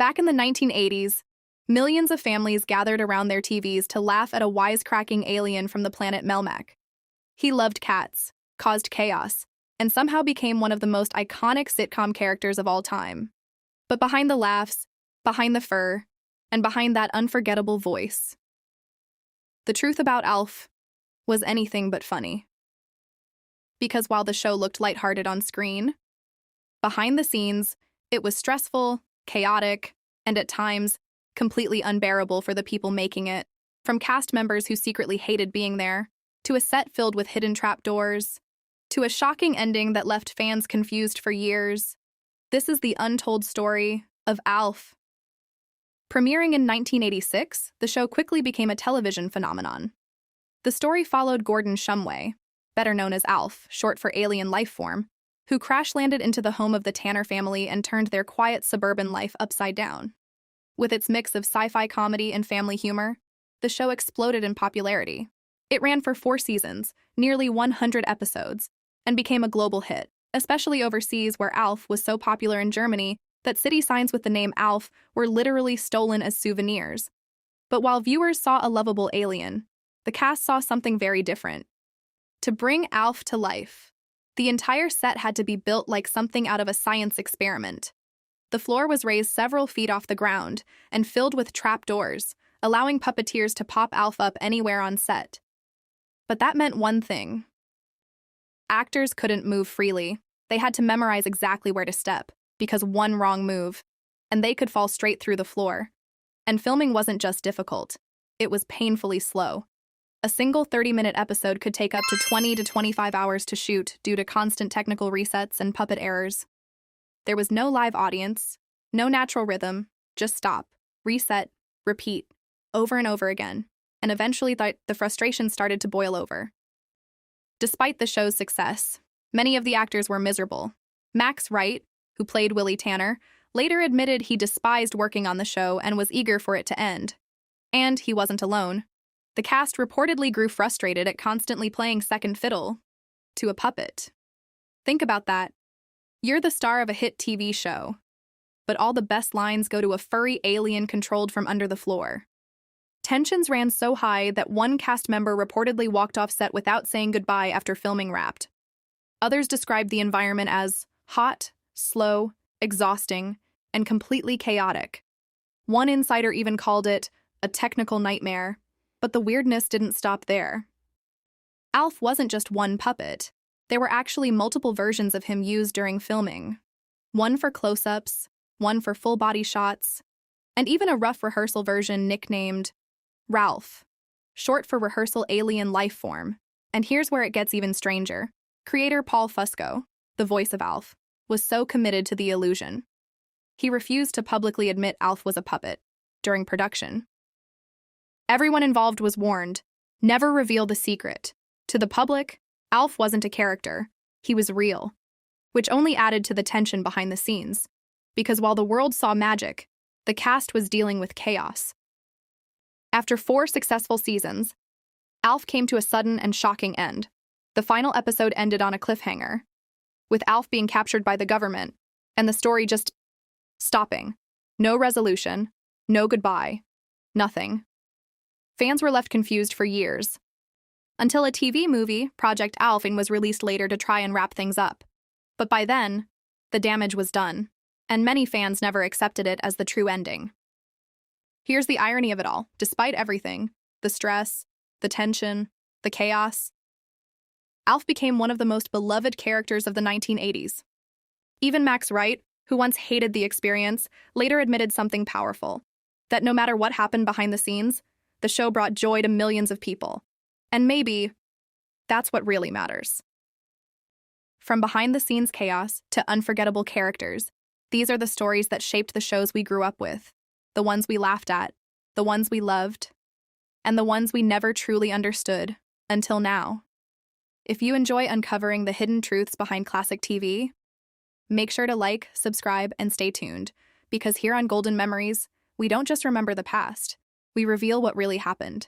Back in the 1980s, millions of families gathered around their TVs to laugh at a wisecracking alien from the planet Melmac. He loved cats, caused chaos, and somehow became one of the most iconic sitcom characters of all time. But behind the laughs, behind the fur, and behind that unforgettable voice, the truth about ALF was anything but funny. Because while the show looked lighthearted on screen, behind the scenes, it was stressful, chaotic, and at times, completely unbearable for the people making it. From cast members who secretly hated being there, to a set filled with hidden trapdoors, to a shocking ending that left fans confused for years. This is the untold story of ALF. Premiering in 1986, the show quickly became a television phenomenon. The story followed Gordon Shumway, better known as ALF, short for alien lifeform, who crash-landed into the home of the Tanner family and turned their quiet suburban life upside down. With its mix of sci-fi comedy and family humor, the show exploded in popularity. It ran for 4 seasons, nearly 100 episodes, and became a global hit, especially overseas where ALF was so popular in Germany that city signs with the name ALF were literally stolen as souvenirs. But while viewers saw a lovable alien, the cast saw something very different. To bring ALF to life, the entire set had to be built like something out of a science experiment. The floor was raised several feet off the ground and filled with trapdoors, allowing puppeteers to pop ALF up anywhere on set. But that meant one thing. Actors couldn't move freely. They had to memorize exactly where to step, because one wrong move, and they could fall straight through the floor. And filming wasn't just difficult, it was painfully slow. A single 30-minute episode could take up to 20 to 25 hours to shoot due to constant technical resets and puppet errors. There was no live audience, no natural rhythm, just stop, reset, repeat, over and over again, and eventually the frustration started to boil over. Despite the show's success, many of the actors were miserable. Max Wright, who played Willie Tanner, later admitted he despised working on the show and was eager for it to end. And he wasn't alone. The cast reportedly grew frustrated at constantly playing second fiddle to a puppet. Think about that. You're the star of a hit TV show, but all the best lines go to a furry alien controlled from under the floor. Tensions ran so high that one cast member reportedly walked off set without saying goodbye after filming wrapped. Others described the environment as hot, slow, exhausting, and completely chaotic. One insider even called it a technical nightmare, but the weirdness didn't stop there. ALF wasn't just one puppet. There were actually multiple versions of him used during filming. One for close-ups, one for full-body shots, and even a rough rehearsal version nicknamed Ralph, short for Rehearsal Alien Lifeform. And here's where it gets even stranger. Creator Paul Fusco, the voice of ALF, was so committed to the illusion. He refused to publicly admit ALF was a puppet during production. Everyone involved was warned, never reveal the secret. To the public, ALF wasn't a character, he was real, which only added to the tension behind the scenes, because while the world saw magic, the cast was dealing with chaos. After 4 successful seasons, ALF came to a sudden and shocking end. The final episode ended on a cliffhanger, with ALF being captured by the government, and the story just stopping. No resolution, no goodbye, nothing. Fans were left confused for years, until a TV movie, Project ALFing, was released later to try and wrap things up. But by then, the damage was done, and many fans never accepted it as the true ending. Here's the irony of it all. Despite everything, the stress, the tension, the chaos, ALF became one of the most beloved characters of the 1980s. Even Max Wright, who once hated the experience, later admitted something powerful, that no matter what happened behind the scenes, the show brought joy to millions of people. And maybe that's what really matters. From behind-the-scenes chaos to unforgettable characters, these are the stories that shaped the shows we grew up with, the ones we laughed at, the ones we loved, and the ones we never truly understood until now. If you enjoy uncovering the hidden truths behind classic TV, make sure to like, subscribe, and stay tuned, because here on Golden Memories, we don't just remember the past, we reveal what really happened.